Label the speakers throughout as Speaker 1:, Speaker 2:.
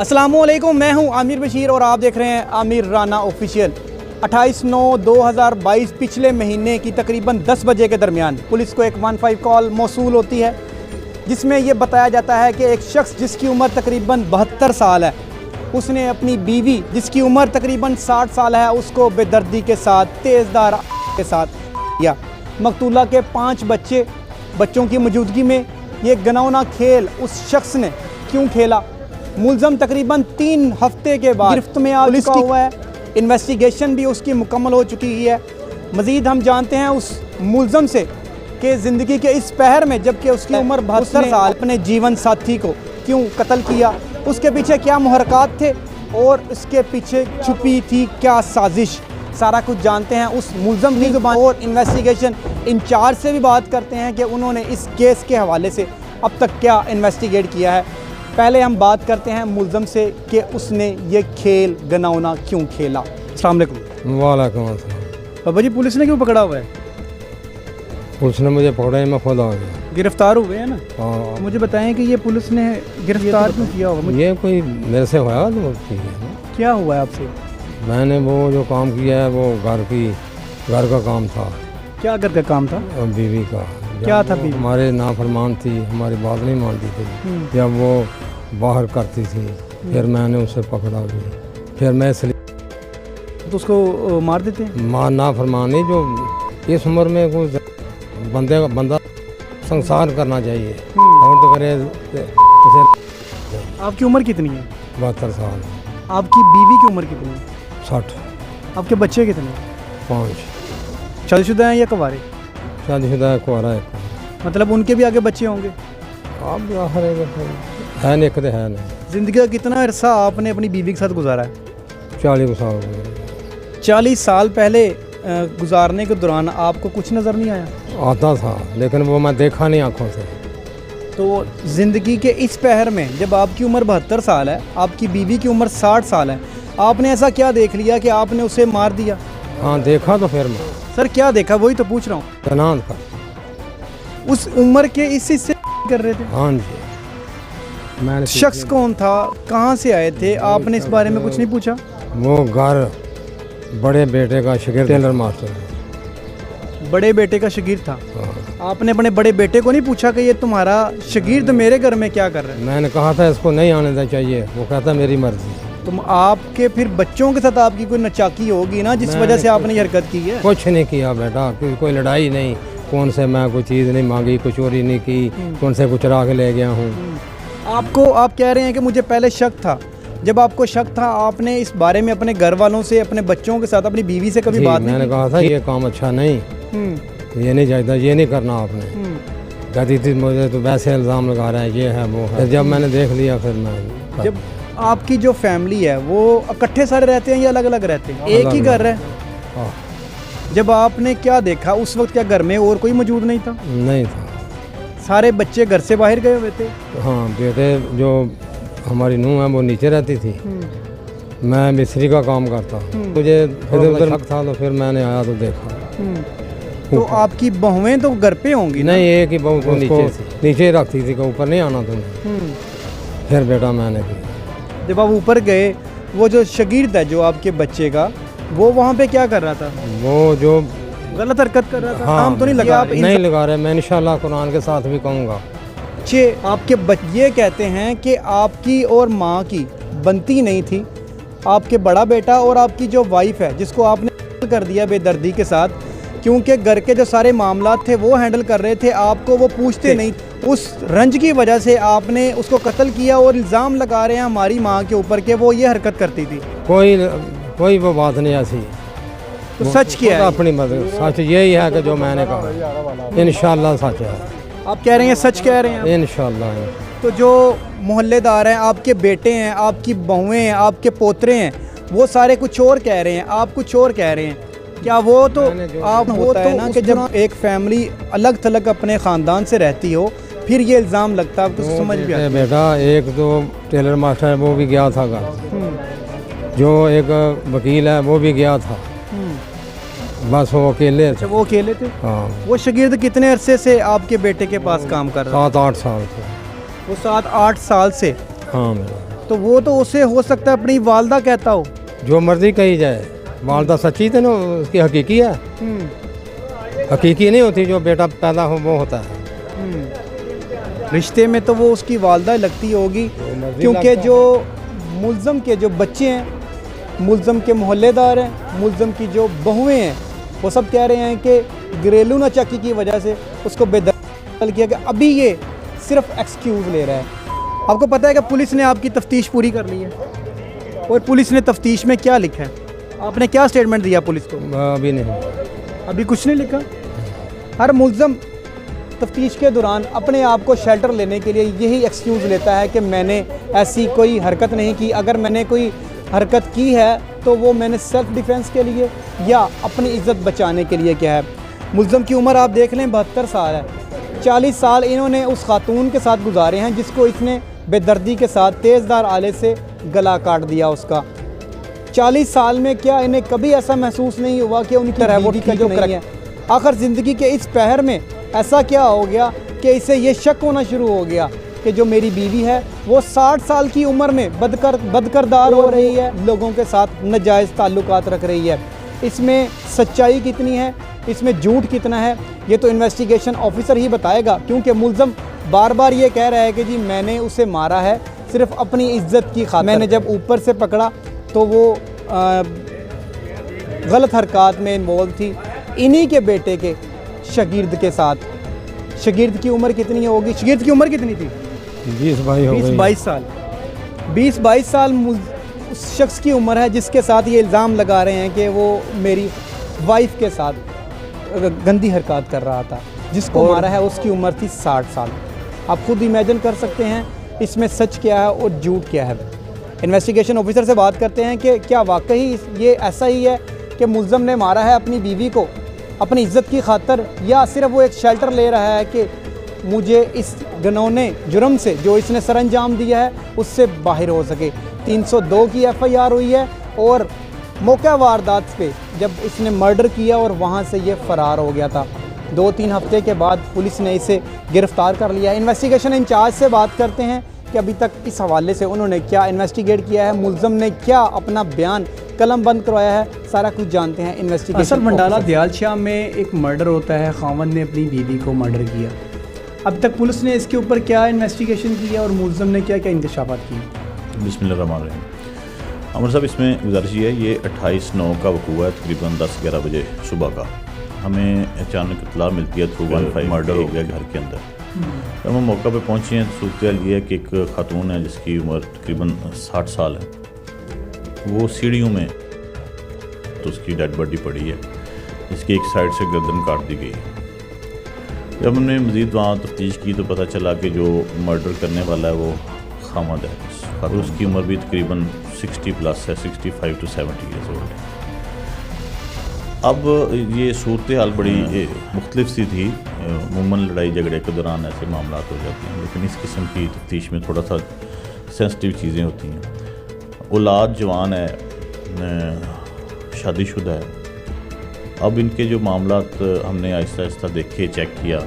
Speaker 1: अस्सलामुअलैकुम, मैं हूं आमिर बशीर और आप देख रहे हैं आमिर राना ऑफिशियल। 28/9/2022 पिछले महीने की तकरीबन 10 बजे के दरमियान पुलिस को एक 15 कॉल मौसूल होती है जिसमें यह बताया जाता है कि एक शख्स जिसकी उम्र तकरीबन 72 साल है, उसने अपनी बीवी जिसकी उम्र तकरीबन 60 साल है उसको बेदर्दी के साथ तेज़धार के साथ किया। मकतूला के 5 बच्चों की मौजूदगी में ये घिनौना खेल उस शख्स ने क्यों खेला? मुलज़म तकरीबन 3 हफ्ते के बाद गिरफ्त में आ चुका हुआ है। इन्वेस्टिगेशन भी उसकी मुकम्मल हो चुकी है। मज़ीद हम जानते हैं उस मुलज़म से कि ज़िंदगी के इस पहर में जबकि उसकी उम्र 72 साल अपने जीवन साथी को क्यों कत्ल किया, उसके पीछे क्या मुहरकात थे और उसके पीछे छुपी थी क्या साजिश, सारा कुछ जानते हैं उस मुलज़म की ज़ुबान। और इन्वेस्टिगेशन इंचार्ज से भी बात करते हैं कि उन्होंने इस केस के हवाले से अब तक क्या इन्वेस्टिगेट किया है। पहले हम बात करते हैं मुलज़म से कि उसने ये खेल घिनौना क्यों खेला। अस्सलाम वालेकुम।
Speaker 2: वालेकुम अस्सलाम।
Speaker 1: बाबा जी, पुलिस ने क्यों पकड़ा हुआ है?
Speaker 2: पुलिस ने मुझे पकड़ा है, मैं खुद आ गया।
Speaker 1: गिरफ्तार हुए हैं ना?
Speaker 2: हाँ।
Speaker 1: मुझे बताएं कि ये पुलिस ने गिरफ्तार क्यों किया होगा?
Speaker 2: ये कोई मेरे से हुआ तो
Speaker 1: क्या हुआ है आपसे?
Speaker 2: मैंने वो जो काम किया है वो घर का काम था।
Speaker 1: क्या घर का काम था?
Speaker 2: और बीवी का
Speaker 1: क्या था? बीवी
Speaker 2: हमारे नाफरमान थी, हमारी बात नहीं मानती थी। जब वो बाहर करती थी फिर मैंने उसे पकड़ा भी, फिर मैं इसलिए
Speaker 1: तो उसको मार देते हैं?
Speaker 2: नाफरमानी जो इस उम्र में कुछ बंदा संसार करना चाहिए और तो करे उसे।
Speaker 1: आपकी उम्र कितनी है?
Speaker 2: 72 साल।
Speaker 1: आपकी बीवी की उम्र कितनी है?
Speaker 2: 60।
Speaker 1: आपके बच्चे कितने?
Speaker 2: 5।
Speaker 1: शादीशुदा हैं या कुंवारे?
Speaker 2: शादीशुदा है, कुंवारा है।
Speaker 1: मतलब उनके भी आगे बच्चे होंगे?
Speaker 2: आप है नहीं, कदे है नहीं।
Speaker 1: ज़िंदगी का कितना अरसा आपने अपनी बीवी के साथ गुजारा है?
Speaker 2: 40 साल हो गए।
Speaker 1: 40 साल पहले गुजारने के दौरान आपको कुछ नज़र नहीं आया?
Speaker 2: आता था लेकिन वो मैं देखा नहीं आँखों से।
Speaker 1: तो ज़िंदगी के इस पहर में जब आपकी उम्र 72 साल है, आपकी बीवी की उम्र 60 साल है, आपने ऐसा क्या देख लिया कि आपने उसे मार दिया?
Speaker 2: हाँ देखा तो फिर मैं।
Speaker 1: सर क्या देखा, वही तो पूछ रहा हूँ।
Speaker 2: तनाव का
Speaker 1: उस उम्र के इस हिस्से कर रहे थे?
Speaker 2: हाँ जी। मैंने
Speaker 1: शख्स कौन था, कहाँ से आए थे, आपने इस बारे में कुछ नहीं पूछा?
Speaker 2: वो घर बड़े बेटे का शागिर्द टेलर मास्टर है।
Speaker 1: बड़े बेटे का शागिर्द था?
Speaker 2: हाँ।
Speaker 1: आपने अपने बड़े बेटे को नहीं पूछा कि ये तुम्हारा शागिर्द मेरे घर में क्या कर रहा है?
Speaker 2: मैंने कहा था इसको नहीं आने देना चाहिए, वो कहता मेरी मर्जी।
Speaker 1: तुम आपके फिर बच्चों के साथ आपकी कोई नचाकी होगी ना जिस वजह से आपने ये हरकत की है?
Speaker 2: कुछ नहीं किया बेटा, कोई लड़ाई नहीं, कौन से मैं कोई चीज़ नहीं मांगी, कुछ चोरी नहीं की, कौन से कुछ चुरा के ले गया हूँ।
Speaker 1: आप कह रहे हैं कि मुझे पहले शक था। जब आपको शक था आपने इस बारे में अपने घर वालों से, अपने बच्चों के साथ, अपनी बीवी से कभी बात नहीं?
Speaker 2: मैंने कहा था ये काम अच्छा नहीं, ये नहीं चाहिए, ये नहीं करना आपने। कहती थी मुझे तो वैसे इल्ज़ाम लगा रहा है, ये है वो है। जब मैंने देख लिया फिर मैं।
Speaker 1: जब आपकी जो फैमिली है वो इकट्ठे सारे रहते हैं या अलग अलग रहते हैं? एक ही घर है?
Speaker 2: हाँ।
Speaker 1: जब आपने क्या देखा उस वक्त, क्या घर में और कोई मौजूद नहीं था?
Speaker 2: नहीं था।
Speaker 1: सारे बच्चे घर से बाहर गए हुए थे?
Speaker 2: हाँ, बेटे जो हमारी नूंह है वो नीचे रहती थी, मैं मिस्त्री का काम करता। मुझे इधर उधर शक था तो फिर मैंने आया तो देखा।
Speaker 1: तो आपकी बहुएं तो घर पे होंगी?
Speaker 2: नहीं, एक ही बहू को नीचे रखती थी कि ऊपर नहीं आना तुम्हें। फिर बेटा मैंने किया।
Speaker 1: जब आप ऊपर गए, वो जो शागिर्द है जो आपके बच्चे का, वो वहाँ पे क्या कर रहा था?
Speaker 2: वो जो
Speaker 1: गलत हरकत कर रहा था?
Speaker 2: हाँ,
Speaker 1: नाम तो नहीं लगा?
Speaker 2: नहीं लगा रहे। मैं इंशाल्लाह कुरान के साथ भी कहूँगा।
Speaker 1: आपके ये कहते हैं कि आपकी और माँ की बनती नहीं थी। आपके बड़ा बेटा और आपकी जो वाइफ है जिसको आपने कर दिया बेदर्दी के साथ, क्योंकि घर के जो सारे मामला थे वो हैंडल कर रहे थे, आपको वो पूछते नहीं। उस रंज की वजह से आपने उसको कत्ल किया और इल्ज़ाम लगा रहे हैं हमारी माँ के ऊपर कि वो ये हरकत करती थी।
Speaker 2: कोई वो बात नहीं ऐसी।
Speaker 1: तो सच क्या है?
Speaker 2: अपनी मदद सच यही है कि जो मैंने कहा इंशाल्लाह सच है।
Speaker 1: आप कह रहे हैं सच कह रहे हैं?
Speaker 2: इंशाल्लाह।
Speaker 1: तो जो मोहल्लेदार हैं, आपके बेटे हैं, आपकी बहुएं हैं, आपके पोतरे हैं, वो सारे कुछ और कह रहे हैं, आप कुछ और कह रहे हैं। क्या वो तो आप होता है ना कि जब एक फैमिली अलग थलग अपने ख़ानदान से रहती हो फिर ये इल्ज़ाम लगता है, आपको समझ भी आता है?
Speaker 2: बेटा एक तो टेलर मास्टर है वो भी गया था घर, जो एक वकील है वो भी गया था, बस वो अकेले थे।
Speaker 1: अच्छा, वो अकेले थे?
Speaker 2: हाँ।
Speaker 1: वो शागिर्द कितने अरसे से आपके बेटे के पास काम कर रहा है?
Speaker 2: 7-8 साल से।
Speaker 1: वो 7-8 साल से?
Speaker 2: हाँ मेरा।
Speaker 1: तो वो तो उसे हो सकता है अपनी वालदा कहता हो।
Speaker 2: जो मर्जी कही जाए, वालदा सच्ची तो ना उसकी हकीकी है, हकीकी नहीं होती। जो बेटा पैदा हो वो होता है।
Speaker 1: रिश्ते में तो वो उसकी वालदा लगती होगी, क्योंकि जो मुल्ज़म के जो बच्चे हैं, मुल्ज़म के मोहल्लेदार हैं, मुल्ज़म की जो बहुएं हैं, वो सब कह रहे हैं कि घरेलू नाचाकी की वजह से उसको बेदखल किया गया। अभी ये सिर्फ एक्सक्यूज़ ले रहा है। आपको पता है कि पुलिस ने आपकी तफ्तीश पूरी कर ली है, और पुलिस ने तफ्तीश में क्या लिखा है? आपने क्या स्टेटमेंट दिया पुलिस को?
Speaker 2: अभी नहीं,
Speaker 1: अभी कुछ नहीं लिखा। हर मुल्ज़म तफ्तीश के दौरान अपने आप को शेल्टर लेने के लिए यही एक्सक्यूज़ लेता है कि मैंने ऐसी कोई हरकत नहीं की। अगर मैंने कोई हरकत की है तो वो मैंने सेल्फ डिफेंस के लिए या अपनी इज़्ज़त बचाने के लिए किया है। मुल्ज़म की उम्र आप देख लें 72 साल है। 40 साल इन्होंने उस खातून के साथ गुजारे हैं जिसको इसने बेदर्दी के साथ तेज़दार आले से गला काट दिया उसका। 40 साल में क्या इन्हें कभी ऐसा महसूस नहीं हुआ कि उनकी बीवी का जो नहीं है? आखिर ज़िंदगी के इस पहर में ऐसा क्या हो गया कि इसे ये शक होना शुरू हो गया कि जो मेरी बीवी है वो 60 साल की उम्र में बदकिरदार हो रही है, लोगों के साथ नाजायज़ ताल्लुकात रख रही है। इसमें सच्चाई कितनी है, इसमें झूठ कितना है, ये तो इन्वेस्टिगेशन ऑफिसर ही बताएगा, क्योंकि मुल्ज़म बार बार ये कह रहा है कि जी मैंने उसे मारा है सिर्फ अपनी इज्जत की खातिर। मैंने जब ऊपर से पकड़ा तो वो गलत हरकत में इन्वॉल्व थी इन्हीं के बेटे के शागिर्द के साथ। शागिर्द की उम्र कितनी होगी? शागिर्द की उम्र कितनी थी? 20-22 साल। 20-22 साल उस शख्स की उम्र है जिसके साथ ये इल्ज़ाम लगा रहे हैं कि वो मेरी वाइफ के साथ गंदी हरकत कर रहा था। जिसको मारा है उसकी उम्र थी 60 साल। आप खुद इमेजिन कर सकते हैं इसमें सच क्या है और झूठ क्या है। इन्वेस्टिगेशन ऑफिसर से बात करते हैं कि क्या वाकई ये ऐसा ही है कि मुल्ज़म ने मारा है अपनी बीवी को अपनी इज़्ज़त की खातिर, या सिर्फ वो एक शेल्टर ले रहा है कि मुझे इस घिनौने जुर्म से जो इसने सरअंजाम दिया है उससे बाहर हो सके। 302 की FIR हुई है और मौका वारदात पे जब इसने मर्डर किया और वहाँ से ये फ़रार हो गया था। 2-3 हफ्ते के बाद पुलिस ने इसे गिरफ़्तार कर लिया। इन्वेस्टिगेशन इंचार्ज से बात करते हैं कि अभी तक इस हवाले से उन्होंने क्या इन्वेस्टिगेट किया है, मुल्ज़म ने क्या अपना बयान कलम बंद करवाया है, सारा कुछ जानते हैं इन्वेस्टिगेशन। असल मंडाला दयालशाह में एक मर्डर होता है, खावंद ने अपनी बीवी को मर्डर किया। अब तक पुलिस ने इसके ऊपर क्या इन्वेस्टिगेशन किया और मुल्ज़म ने क्या क्या इंकशाफात किए?
Speaker 3: बिस्मिल्लाहिर्रहमानिर्रहीम। अमर साहब, इसमें गुजारिश ये है, ये 28/9 का वक़ूआ है, तकरीबन 10-11 बजे सुबह का। हमें अचानक इत्तला मिलती है थ्रू 15 मर्डर हो गया घर के अंदर। जब हम मौका पे पहुँचे हैं तो सूरत ये है कि एक खातून है जिसकी उम्र तकरीबन 60 साल है, वो सीढ़ियों में तो उसकी डेड बॉडी पड़ी है, जिसकी एक साइड से गर्दन काट दी गई है। जब हमने मज़ीद वहाँ तफ्तीश की तो पता चला कि जो मर्डर करने वाला है वो खामद है और उसकी उम्र भी तकरीबन 60+ है, 65 to 70 ईयर्स ओल्ड है। अब ये सूरत हाल बड़ी मुख्तलिफ सी थी। अमूमन लड़ाई झगड़े के दौरान ऐसे मामला हो जाते हैं, लेकिन इस किस्म की तफ्तीश में थोड़ा सा सेंसिटिव चीज़ें होती हैं। औलाद जवान है, शादीशुदा है। अब इनके जो मामलात हमने आहिस्ता आहिस्ता देखे, चेक किया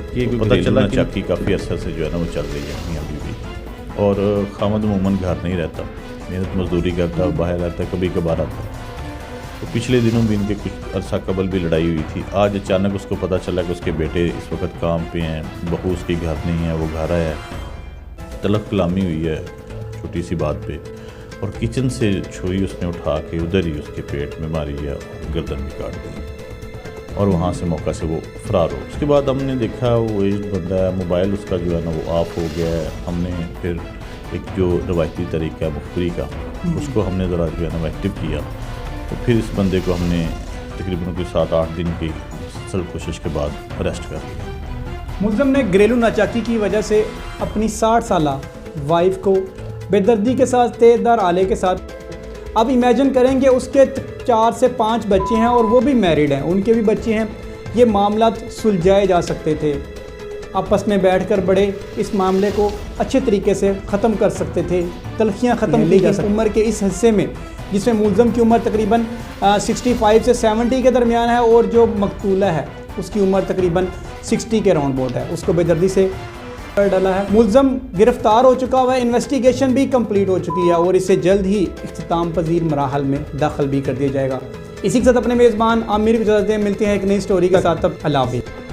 Speaker 3: कि पता चला चाकी काफ़ी अरसे से जो है ना वो चल रही है मियां बीवी, और खामद अमूमन घर नहीं रहता, मेहनत मजदूरी करता, बाहर रहता, कभी कभार आता। तो पिछले दिनों भी इनके कुछ अरसा कबल भी लड़ाई हुई थी। आज अचानक उसको पता चला कि उसके बेटे इस वक्त काम पे हैं, बहू उसकी घर नहीं है, वो घर आया है। तलब कलामी हुई है छोटी सी बात पे, और किचन से छुरी उसने उठा के उधर ही उसके पेट में मारी है और गर्दन भी काट दी, और वहाँ से मौका से वो फरार हो। उसके बाद हमने देखा वो एज बंदा है, मोबाइल उसका जो है ना वो ऑफ हो गया है। हमने फिर एक जो रवायती तरीका है मुखबरी का, उसको हमने ज़रा जो है ना एक्टिव किया। तो फिर इस बंदे को हमने तकरीबन कोई 7-8 दिन की मुसलसल कोशिश के बाद अरेस्ट कर लिया।
Speaker 1: मुल्ज़म ने घरेलू नाचाकी की वजह से अपनी 60 साला वाइफ को बेदर्दी के साथ, तेज़दार आले के साथ, अब इमेजिन करेंगे उसके 4 से 5 बच्चे हैं और वो भी मैरिड हैं, उनके भी बच्चे हैं। ये मामला सुलझाए जा सकते थे, आपस में बैठकर बड़े इस मामले को अच्छे तरीके से ख़त्म कर सकते थे, तलखियाँ ख़त्म की जा सकती। उम्र के इस हिस्से में जिसमें मुल्ज़म की उम्र तकरीबन 65 से 70 के दरमियान है और जो मकतूला है उसकी उम्र तकरीबन 60 के राउंड बोट है, उसको बेदर्दी से डाला है। मुलजम गिरफ्तार हो चुका हुआ है, इन्वेस्टिगेशन भी कंप्लीट हो चुकी है और इसे जल्द ही इख्तिताम पजीर मराहल में दाखिल भी कर दिया जाएगा। इसी के साथ अपने मेज़बान आमिर को इजाज़त दें, मिलते हैं एक नई स्टोरी के साथ। तब अल्लाह हाफ़िज़।